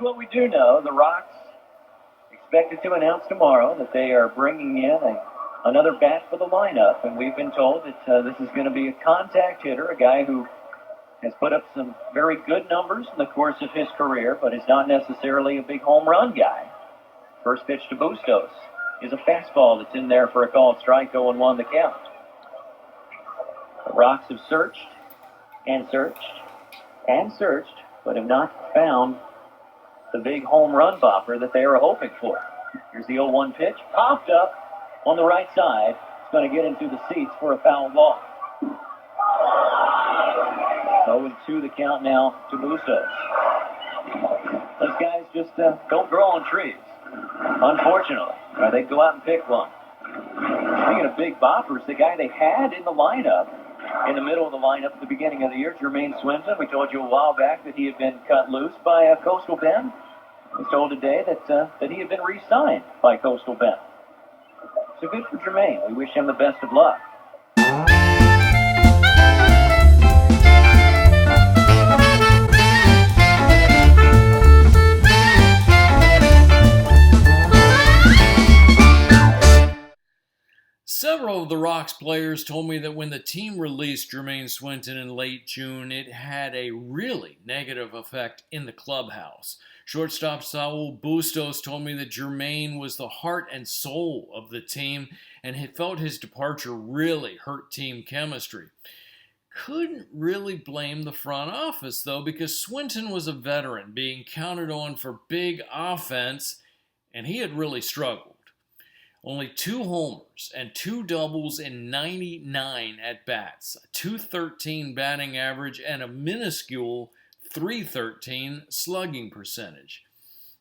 what we do know. The Rocks expected to announce tomorrow that they are bringing in another bat for the lineup, and we've been told that this is going to be a contact hitter, a guy who has put up some very good numbers in the course of his career, but is not necessarily a big home run guy. First pitch to Bustos is a fastball that's in there for a called strike, 0-1 the count. The Rocks have searched and searched and searched, but have not found the big home run bopper that they are hoping for. Here's the 0-1 pitch, popped up on the right side. It's going to get into the seats for a foul ball. 0-2 the count now to Bustos. Those guys just don't grow on trees, unfortunately. They go out and pick one. Speaking of big boppers, the guy they had in the lineup, in the middle of the lineup at the beginning of the year, Jermaine Swinton. We told you a while back that he had been cut loose by Coastal Bend. We was told today that he had been re-signed by Coastal Bend. So good for Jermaine. We wish him the best of luck. Several of the Rocks players told me that when the team released Jermaine Swinton in late June, it had a really negative effect in the clubhouse. Shortstop Saul Bustos told me that Jermaine was the heart and soul of the team, and he felt his departure really hurt team chemistry. Couldn't really blame the front office, though, because Swinton was a veteran being counted on for big offense, and he had really struggled. Only 2 homers and 2 doubles in 99 at-bats, a .213 batting average, and a minuscule .313 slugging percentage.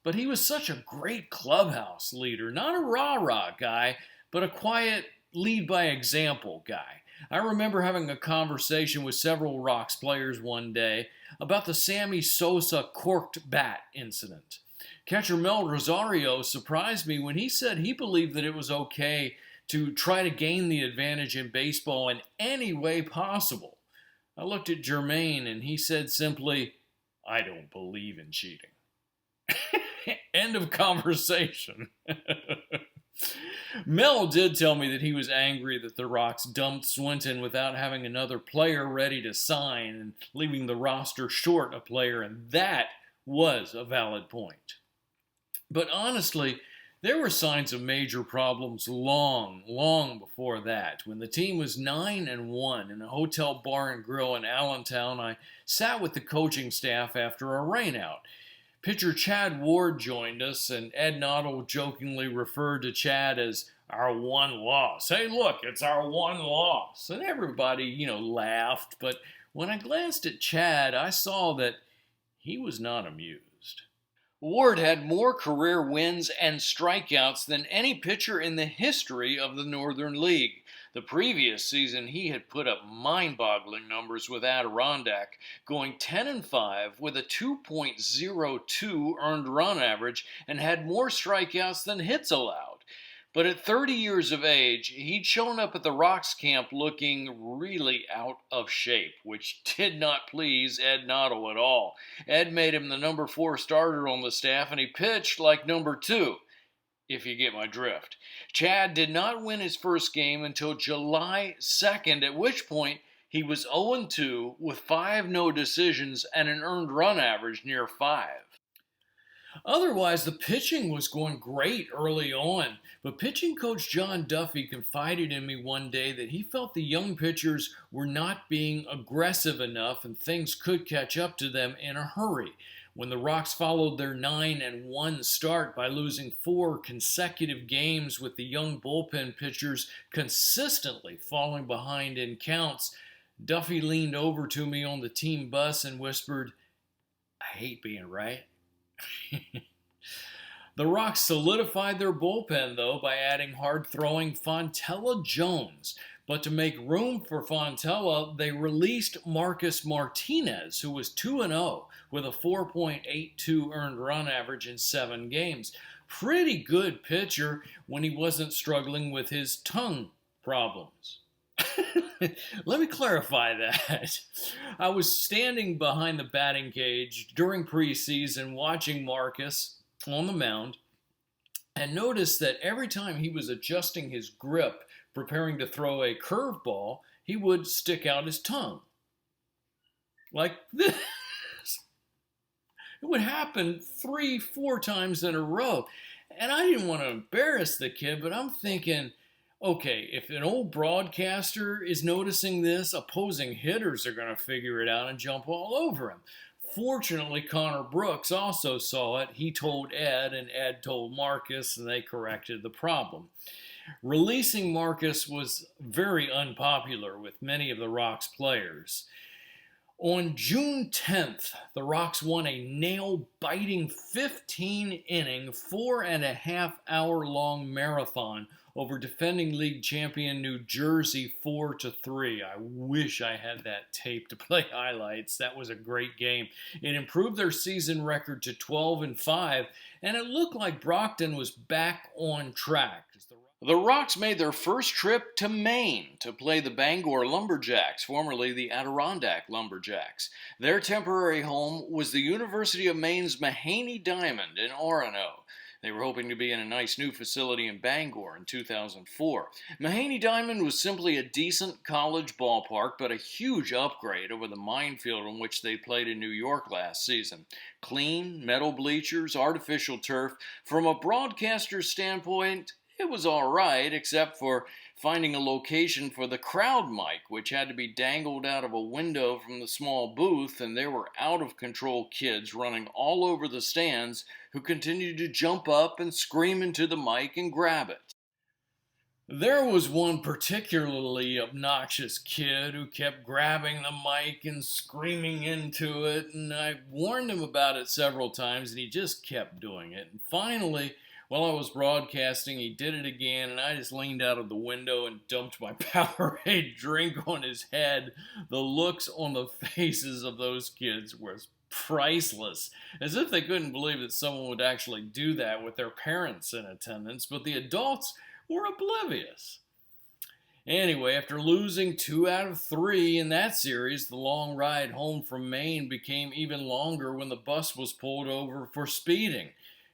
But he was such a great clubhouse leader, not a rah-rah guy, but a quiet, lead-by-example guy. I remember having a conversation with several Rocks players one day about the Sammy Sosa corked bat incident. Catcher Mel Rosario surprised me when he said he believed that it was okay to try to gain the advantage in baseball in any way possible. I looked at Jermaine and he said simply, "I don't believe in cheating." End of conversation. Mel did tell me that he was angry that the Rocks dumped Swinton without having another player ready to sign and leaving the roster short a player, and that was a valid point. But honestly, there were signs of major problems long before that. When the team was 9-1 in a hotel bar and grill in Allentown, I sat with the coaching staff after a rainout. Pitcher Chad Ward joined us, and Ed Noddle jokingly referred to Chad as our one loss. Hey, look, it's our one loss. And everybody, laughed. But when I glanced at Chad, I saw that he was not amused. Ward had more career wins and strikeouts than any pitcher in the history of the Northern League. The previous season, he had put up mind-boggling numbers with Adirondack, going 10-5 with a 2.02 earned run average and had more strikeouts than hits allowed. But at 30 years of age, he'd shown up at the Rocks camp looking really out of shape, which did not please Ed Noddle at all. Ed made him the number 4 starter on the staff, and he pitched like number 2, if you get my drift. Chad did not win his first game until July 2nd, at which point he was 0-2 with 5 no decisions and an earned run average near 5. Otherwise, the pitching was going great early on, but pitching coach John Duffy confided in me one day that he felt the young pitchers were not being aggressive enough and things could catch up to them in a hurry. When the Rocks followed their 9-1 start by losing 4 consecutive games with the young bullpen pitchers consistently falling behind in counts, Duffy leaned over to me on the team bus and whispered, "I hate being right." The Rocks solidified their bullpen, though, by adding hard-throwing Fontella Jones. But to make room for Fontella, they released Marcus Martinez, who was 2-0 with a 4.82 earned run average in 7 games. Pretty good pitcher when he wasn't struggling with his tongue problems. Let me clarify that. I was standing behind the batting cage during preseason watching Marcus on the mound and noticed that every time he was adjusting his grip, preparing to throw a curveball, he would stick out his tongue. Like this. It would happen 3-4 times in a row. And I didn't want to embarrass the kid, but I'm thinking, okay, if an old broadcaster is noticing this, opposing hitters are going to figure it out and jump all over him. Fortunately, Connor Brooks also saw it. He told Ed, and Ed told Marcus, and they corrected the problem. Releasing Marcus was very unpopular with many of the Rox players. On June 10th, the Rox won a nail-biting 15-inning, 4.5-hour-long marathon over defending league champion New Jersey 4-3. I wish I had that tape to play highlights. That was a great game. It improved their season record to 12-5, and it looked like Brockton was back on track. The Rox made their first trip to Maine to play the Bangor Lumberjacks, formerly the Adirondack Lumberjacks. Their temporary home was the University of Maine's Mahaney Diamond in Orono. They were hoping to be in a nice new facility in Bangor in 2004. Mahaney Diamond was simply a decent college ballpark, but a huge upgrade over the minefield in which they played in New York last season. Clean, metal bleachers, artificial turf. From a broadcaster's standpoint, it was all right, except for finding a location for the crowd mic, which had to be dangled out of a window from the small booth, and there were out-of-control kids running all over the stands who continued to jump up and scream into the mic and grab it. There was one particularly obnoxious kid who kept grabbing the mic and screaming into it, and I warned him about it several times, and he just kept doing it. And finally, while I was broadcasting, he did it again, and I just leaned out of the window and dumped my Powerade drink on his head. The looks on the faces of those kids was priceless, as if they couldn't believe that someone would actually do that with their parents in attendance, but the adults were oblivious. Anyway, after losing 2 out of 3 in that series, the long ride home from Maine became even longer when the bus was pulled over for speeding.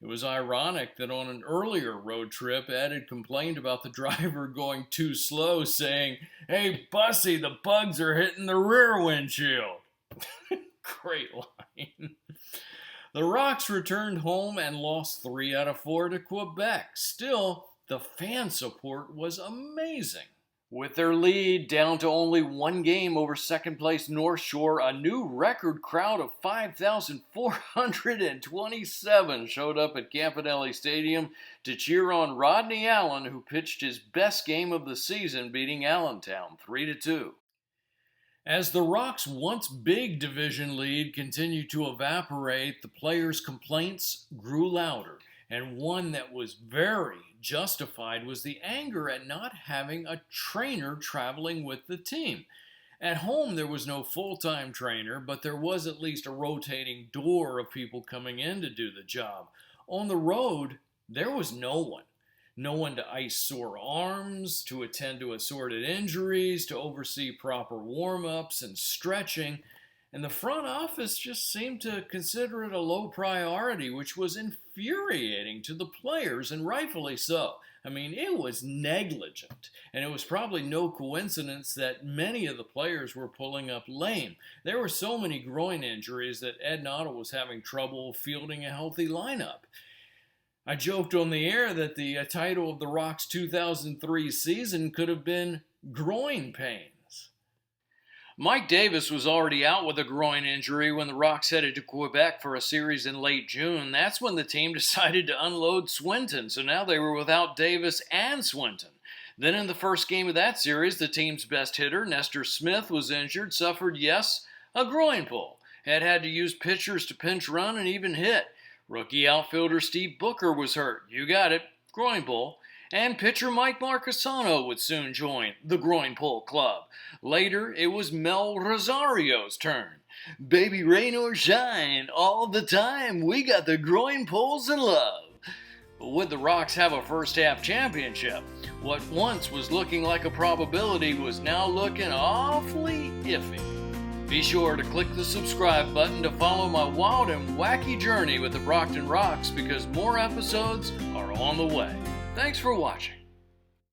It was ironic that on an earlier road trip, Ed had complained about the driver going too slow, saying, "Hey, Bussy, the bugs are hitting the rear windshield." Great line. The Rox returned home and lost 3 out of 4 to Quebec. Still, the fan support was amazing. With their lead down to only 1 game over second-place North Shore, a new record crowd of 5,427 showed up at Campanelli Stadium to cheer on Rodney Allen, who pitched his best game of the season, beating Allentown 3-2. As the Rox' once big division lead continued to evaporate, the players' complaints grew louder, and one that was very justified was the anger at not having a trainer traveling with the team. At home, there was no full-time trainer, but there was at least a rotating door of people coming in to do the job. On the road, there was no one. No one to ice sore arms, to attend to assorted injuries, to oversee proper warm-ups and stretching. And the front office just seemed to consider it a low priority, which was infuriating to the players, and rightfully so. I mean, it was negligent, and it was probably no coincidence that many of the players were pulling up lame. There were so many groin injuries that Ed Noddle was having trouble fielding a healthy lineup. I joked on the air that the title of the Rox' 2003 season could have been Groin Pains. Mike Davis was already out with a groin injury when the Rox headed to Quebec for a series in late June. That's when the team decided to unload Swinton, so now they were without Davis and Swinton. Then in the first game of that series, the team's best hitter, Nestor Smith, was injured, suffered, yes, a groin pull. Had to use pitchers to pinch run and even hit. Rookie outfielder Steve Booker was hurt. You got it, groin pull. And pitcher Mike Marcasano would soon join the Groin Pull Club. Later, it was Mel Rosario's turn. Baby rain or shine, all the time, we got the groin pulls in love. But would the Rox have a first-half championship? What once was looking like a probability was now looking awfully iffy. Be sure to click the subscribe button to follow my wild and wacky journey with the Brockton Rox, because more episodes are on the way. Thanks for watching.